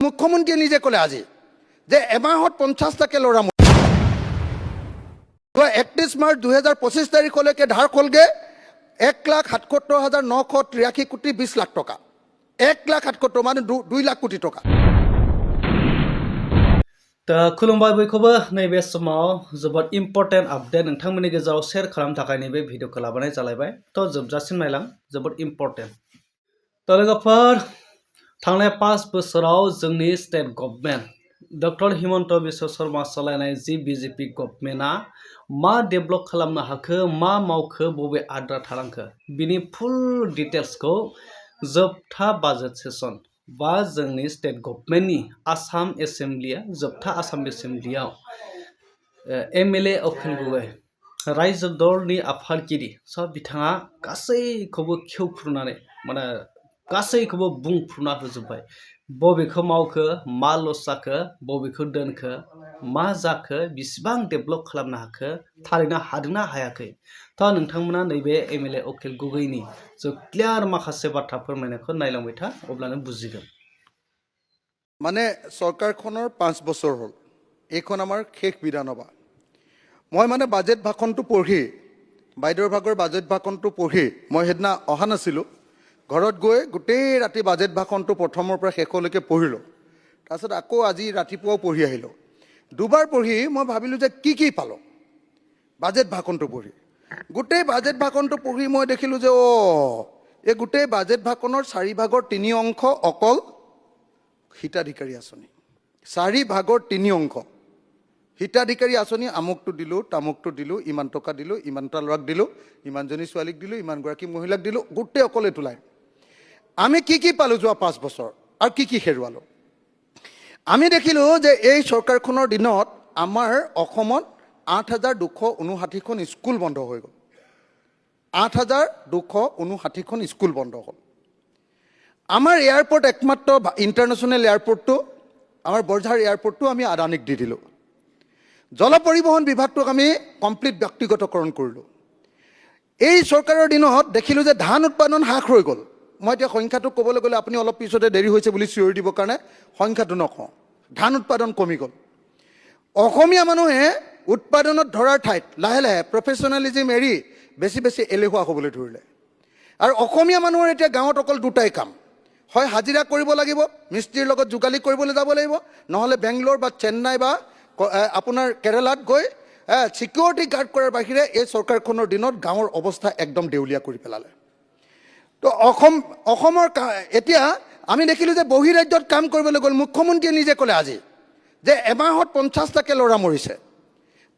মুখ্যমন্ত্ৰীয়ে নিজে ক'লে আজি যে এমাহত 50টাকে ল'ৰা 31 মাৰ্চ 2025 তাৰিখলৈকে ধাৰ খলগে 1,77,983 কোটি 20 লাখ টকা 1,77,000 মানে 2 লাখ কোটি টকা। खुलुमबाय बयखौबो नैबे समाव जोबोद इम्पर्टेन्ट आपडेट नोंथांमोननि गेजेराव शेयार खालामनो थाखाय नैबे भिडिअखौ लाबोनाय जालायबाय थ' जोबजासिम नायलां जोबोद इम्पर्टेन्ट। थ' लोगोफोर थांनाय 5 बोसोराव जोंनि state government doctor Himanta Biswa Sharma सालायनाय जि बिजेपि गभर्नमेन्टआ मा डेभेलप खालामनो हाखो मा मावखो बबे आद्रा थालांखो बिनि फुल डिटेल्सखौ जोबथा बाजेट सेसन बा जोंनि स्टेट गभर्नमेन्टनि आसाम एसेम्ब्लिया जोबथा आसाम एसेम्ब्लियाव एमएलए अखिल गगৈ रायजो दलनि आफादगिरि स बिथाङा गासैखौबो खेवफ्रुनानै माने गासैखौबो बुंफ्रुना होजोब्बाय बबेखौ मावखो मा लस जाखो बबेखौ दोनखो मा जाखो बिसिबां डेभेलप खालामनो हाखो थारैनो हादोंना हायाखै थ' नोंथांमोना नैबे एमएलए अखिल गगैनि जो क्लियार माखासे बाथ्रा फोरमायनायखौ नायलांबाय था अब्लानो बुजिगोन। মানে চৰকাৰখনৰ 5 বছৰ হ'ল এইখন আমাৰ শেষ বিধানসভা। মই মানে বাজেট ভাষণটো পঢ়ি বাইদেউৰ ভাগৰ বাজেট ভাষণটো পঢ়ি মই হেদিনা অহা নাছিলোঁ ঘৰত গৈ গোটেই ৰাতি বাজেট ভাষণটো প্ৰথমৰ পৰা শেষলৈকে পঢ়িলোঁ তাৰপিছত আকৌ আজি ৰাতিপুৱাও পঢ়ি আহিলোঁ দুবাৰ পঢ়ি মই ভাবিলোঁ যে কি পালোঁ বাজেট ভাষণটো পঢ়ি গোটেই বাজেট ভাষণটো পঢ়ি মই দেখিলোঁ যে এই গোটেই বাজেট ভাষণৰ 4 ভাগৰ 3 অংশ অকল হিতাধিকাৰী আঁচনি 4 ভাগৰ 3 অংশ হিতাধিকাৰী আঁচনি আমুকটো দিলোঁ তামুকটো দিলোঁ ইমান টকা দিলোঁ ইমানটা ল'ৰাক দিলোঁ ইমানজনী ছোৱালীক দিলোঁ ইমানগৰাকী মহিলাক দিলোঁ গোটেই অকল এইটো লাইন। আমি কি পালোঁ যোৱা 5 বছৰ আৰু কি হেৰুৱালোঁ আমি দেখিলোঁ যে এই চৰকাৰখনৰ দিনত আমাৰ অসমত 8,259খন স্কুল বন্ধ হৈ গ'ল 8,259খন স্কুল বন্ধ হ'ল। আমাৰ এয়াৰপোৰ্ট একমাত্ৰ ইণ্টাৰনেশ্যনেল এয়াৰপোৰ্টটো আমাৰ বৰঝাৰ এয়াৰপোৰ্টটো আমি আদানীক দি দিলোঁ জল পৰিবহণ বিভাগটোক আমি কমপ্লিট ব্যক্তিগতকৰণ কৰিলোঁ। এই চৰকাৰৰ দিনত দেখিলোঁ যে ধান উৎপাদন হ্ৰাস হৈ গ'ল। মই এতিয়া সংখ্যাটো ক'বলৈ গ'লে আপুনি অলপ পিছতে দেৰি হৈছে বুলি চিঞৰি দিবৰ কাৰণে সংখ্যাটো নকওঁ ধান উৎপাদন কমি গ'ল। অসমীয়া মানুহে উৎপাদনত ধৰাৰ ঠাইত লাহে লাহে প্ৰফেচনেলিজিম এৰি বেছি এলেহুৱা হ'বলৈ ধৰিলে আৰু অসমীয়া মানুহৰ এতিয়া গাঁৱত অকল দুটাই কাম হয় হাজিৰা কৰিব লাগিব মিস্ত্ৰীৰ লগত যোগালী কৰিবলৈ যাব লাগিব নহ'লে বেংগলোৰ বা চেন্নাই বা আপোনাৰ কেৰালাত গৈ সিকিউৰিটি গাৰ্ড কৰাৰ বাহিৰে এই চৰকাৰখনৰ দিনত গাঁৱৰ অৱস্থা একদম দেউলীয়া কৰি পেলালে। তো অসমৰ এতিয়া আমি দেখিলোঁ যে বহিৰাজ্যত কাম কৰিবলৈ গ'ল মুখ্যমন্ত্ৰীয়ে নিজে ক'লে আজি যে এমাহত 50টাকে ল'ৰা মৰিছে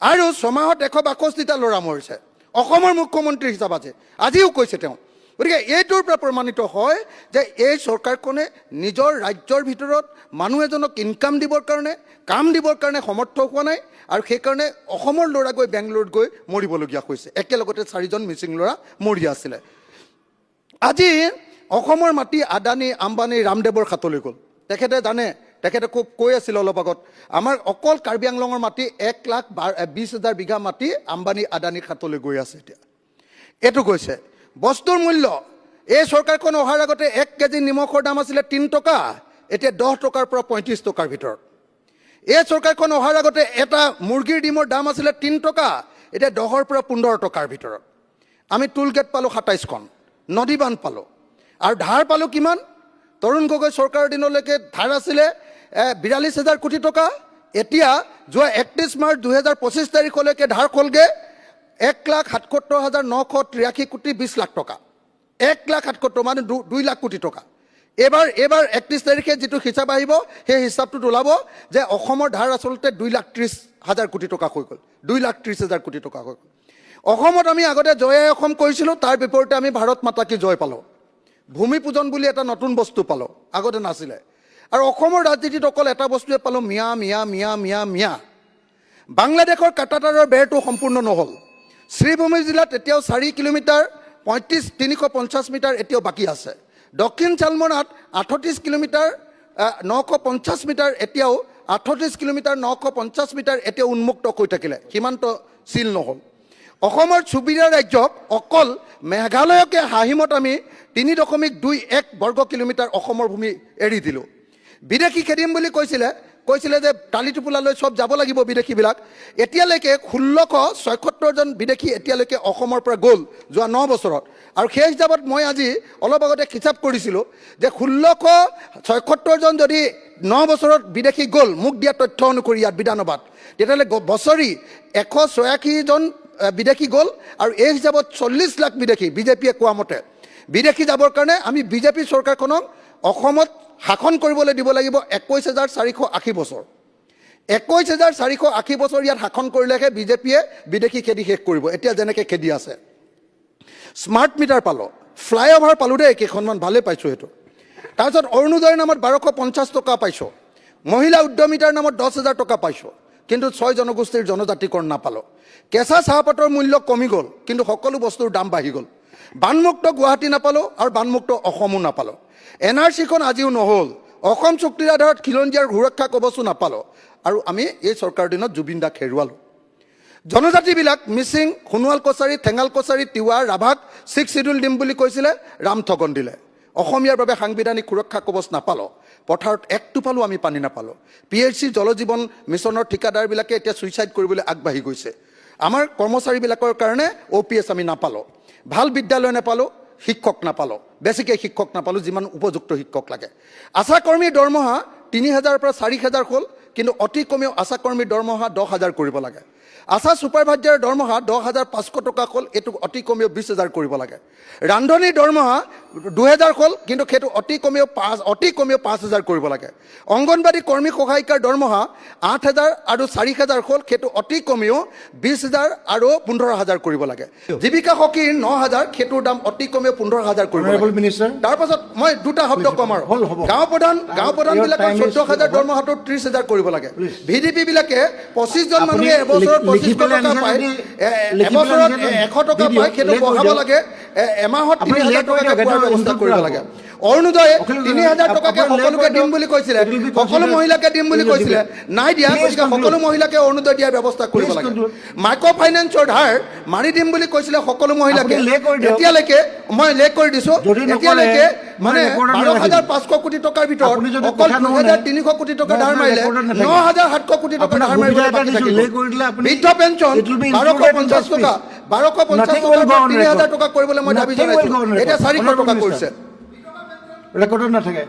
আৰু 6 মাহত 162টা ল'ৰা মৰিছে অসমৰ মুখ্যমন্ত্ৰী হিচাপ আছে আজিও কৈছে তেওঁ। গতিকে এইটোৰ পৰা প্ৰমাণিত হয় যে এই চৰকাৰখনে নিজৰ ৰাজ্যৰ ভিতৰত মানুহ এজনক ইনকাম দিবৰ কাৰণে কাম দিবৰ কাৰণে সমৰ্থ হোৱা নাই আৰু সেইকাৰণে অসমৰ ল'ৰা গৈ বেংগলোৰত গৈ মৰিবলগীয়া হৈছে একেলগতে 4জন মিচিং ল'ৰা মৰি আছিলে। আজি অসমৰ মাটি আদানী আম্বানী ৰামদেৱৰ হাতলৈ গ'ল তেখেতে জানে তেখেতে খুব কৈ আছিল অলপ আগত আমাৰ অকল কাৰ্বি আংলঙৰ মাটি 1,20,000 বিঘা মাটি আম্বানী আদানীৰ হাতলৈ গৈ আছে। এতিয়া এইটো গৈছে বস্তুৰ মূল্য এই চৰকাৰখন অহাৰ আগতে 1 কেজি নিমখৰ দাম আছিলে 3 টকা এতিয়া 10 টকাৰ পৰা 35 টকাৰ ভিতৰত। এই চৰকাৰখন অহাৰ আগতে এটা মুৰ্গীৰ ডিমৰ দাম আছিলে 3 টকা এতিয়া 10ৰ পৰা 15 টকাৰ ভিতৰত। আমি টুল গেট পালোঁ 27খন নদী বান্ধ পালোঁ আৰু ধাৰ পালোঁ কিমান তৰুণ গগৈ চৰকাৰৰ দিনলৈকে ধাৰ আছিলে 42,000 কোটি টকা এতিয়া যোৱা 31 মাৰ্চ 2025 তাৰিখলৈকে ধাৰ খলগে 1,77,983 কোটি 20 লাখ টকা 1,77,000 মানে 2 লাখ কোটি টকা। এবাৰ 31 তাৰিখে যিটো হিচাপ আহিব সেই হিচাপটোত ওলাব যে অসমৰ ধাৰ আচলতে 2,30,000 কোটি টকা হৈ গ'ল 2,30,000 কোটি টকা হৈ গ'ল। অসমত আমি আগতে জয় অসম কৰিছিলোঁ তাৰ বিপৰীতে আমি ভাৰত মাতা কি জয় পালোঁ ভূমি পূজন বুলি এটা নতুন বস্তু পালোঁ আগতে নাছিলে আৰু অসমৰ ৰাজনীতিত অকল এটা বস্তুৱে পালোঁ মিয়া মিয়া মিয়া মিয়া মিয়া। বাংলাদেশৰ কাটাতাৰৰ বেৰটো সম্পূৰ্ণ নহ'ল শ্ৰীভূমি জিলাত এতিয়াও 4 কিলোমিটাৰ 350 মিটাৰ এতিয়াও বাকী আছে। দক্ষিণ চালমৰাত 38 কিলোমিটাৰ 950 মিটাৰ এতিয়াও 38 কিলোমিটাৰ 950 মিটাৰ এতিয়াও উন্মুক্ত হৈ থাকিলে সীমান্ত চিল নহ'ল। অসমৰ চুবুৰীয়া ৰাজ্যক অকল মেঘালয়কে হাঁহিমত আমি 3.21 বৰ্গ কিলোমিটাৰ অসমৰ ভূমি এৰি দিলোঁ বিদেশী খেদিম বুলি কৈছিলে যে টালি টোপোলালৈ চব যাব লাগিব বিদেশীবিলাক। এতিয়ালৈকে 1676জন বিদেশী এতিয়ালৈকে অসমৰ পৰা গ'ল যোৱা 9 বছৰত। আৰু সেই হিচাপত মই আজি অলপ আগতে হিচাপ কৰিছিলোঁ যে 1676জন যদি 9 বছৰত বিদেশী গ'ল, মোক দিয়া তথ্য অনুসৰি ইয়াত বিধানসভাত, তেতিয়াহ'লে বছৰি 186জন বিদেশী গ'ল। আৰু এই হিচাপত 40 লাখ বিদেশী বিজেপিয়ে কোৱা মতে বিদেশী যাবৰ কাৰণে আমি বিজেপি চৰকাৰখনক অসমত শাসন কৰিবলৈ দিব লাগিব 21,480 বছৰ। 21,480 বছৰ ইয়াত শাসন কৰিলেহে বিজেপিয়ে বিদেশী খেদি শেষ কৰিব। এতিয়া যেনেকৈ খেদি আছে। স্মাৰ্ট মিটাৰ পালোঁ, ফ্লাইঅভাৰ পালোঁ দেই, কেইখনমান ভালেই পাইছোঁ সেইটো। তাৰপিছত অৰুণোদয়ৰ নামত 1250 টকা পাইছোঁ। মহিলা উদ্যমিতাৰ নামত 10,000 টকা পাইছোঁ, কিন্তু 6 জনগোষ্ঠীৰ জনজাতিকৰণ নাপালোঁ। কেঁচা চাহপাতৰ মূল্য কমি গ'ল, কিন্তু সকলো বস্তুৰ দাম বাঢ়ি গ'ল। বানমুক্ত গুৱাহাটী নাপালোঁ আৰু বানমুক্ত অসমো নাপালোঁ। NRCখন আজিও নহ'ল। অসম চুক্তিৰ আধাৰত খিলঞ্জীয়াৰ সুৰক্ষা কবচো নাপালোঁ। আৰু আমি এই চৰকাৰৰ দিনত জুবিন দাক হেৰুৱালোঁ। জনজাতিবিলাক মিচিং, সোণোৱাল কছাৰী, ঠেঙাল কছাৰী, তিৱা, ৰাভাক 6 শিডিউল দিম বুলি কৈছিলে, ৰাম ঠগন দিলে। অসমীয়াৰ বাবে সাংবিধানিক সুৰক্ষা কবচ নাপালোঁ। পথাৰত এক টোপালো আমি পানী নাপালোঁ। PHC জল জীৱন মিছনৰ ঠিকাদাৰবিলাকে এতিয়া ছুইচাইড কৰিবলৈ আগবাঢ়ি গৈছে। আমাৰ কৰ্মচাৰীবিলাকৰ কাৰণে OPS আমি নাপালোঁ। ভাল বিদ্যালয় নাপালোঁ, শিক্ষক নাপালোঁ, বেছিকৈ শিক্ষক নাপালোঁ, যিমান উপযুক্ত শিক্ষক লাগে। আশা কৰ্মীৰ দৰমহা 3,000ৰ পৰা 4,000 হ'ল, কিন্তু অতি কমেও আশা কৰ্মীৰ দৰমহা 10,000 কৰিব লাগে। আশা ছুপাৰভাইজাৰৰ দৰমহা 10,500 টকা হ'ল, এইটো অতি কমেও 20,000 কৰিব লাগে। ৰান্ধনীৰ দৰমহা 2,000 হ'ল, কিন্তু সেইটো অতি কমেও 5,000 কৰিব লাগে। অংগনবাদী কৰ্মী সহায়িকাৰ দৰমহা 8,000 আৰু 4,000 হ'ল, সেইটো অতি কমেও 20,000 আৰু 15,000 কৰিব লাগে। জীৱিকা সখীৰ 9,000, সেইটোৰ দাম অতি কমেও 15,000 কৰিব লাগে। তাৰপাছত মই দুটা শব্দ কম আৰু গাঁও প্ৰধানবিলাকৰ 14,000 দৰমহাটো 30,000 কৰিব লাগে। VDP বিলাকে 25জন মানুহে এবছৰত 25 টকা পায়, এবছৰত 100 টকা পায়, সেইটো বঢ়াব লাগে। এমাহত 3,000 টকাকৈ পোৱাৰ ব্যৱস্থা কৰিব লাগে। অৰুণোদয়ে 3,000 টকাকৈ সকলোকে দিম বুলি কৈছিলে, সকলো মহিলাকে দিম বুলি কৈছিলে, নাই দিয়া। গতিকে সকলো মহিলাকে অৰুণোদয় দিয়াৰ ব্যৱস্থা কৰিব লাগে। মাইক্ৰ' ফাইনেন্সৰ ধাৰ মাৰি দিম বুলি কৈছিলে সকলো মহিলাকে, এতিয়ালৈকে মই লেখ কৰি দিছোঁ, এতিয়ালৈকে মানে 12,500 কোটি টকাৰ ভিতৰত অকল 2,300 কোটি টকা ধাৰ মাৰিলে, 9,700 কোটি টকা ধাৰ মাৰিবলৈ বাকী থাকিব। বৃদ্ধ পেঞ্চন 1,250 টকা, 1,250 টকাৰ 3,000 টকা কৰিবলৈ মই দাবী জনাইছোঁ, এতিয়া 400 টকা কৰিছে। ৰেকৰ্ডত নাথাকে।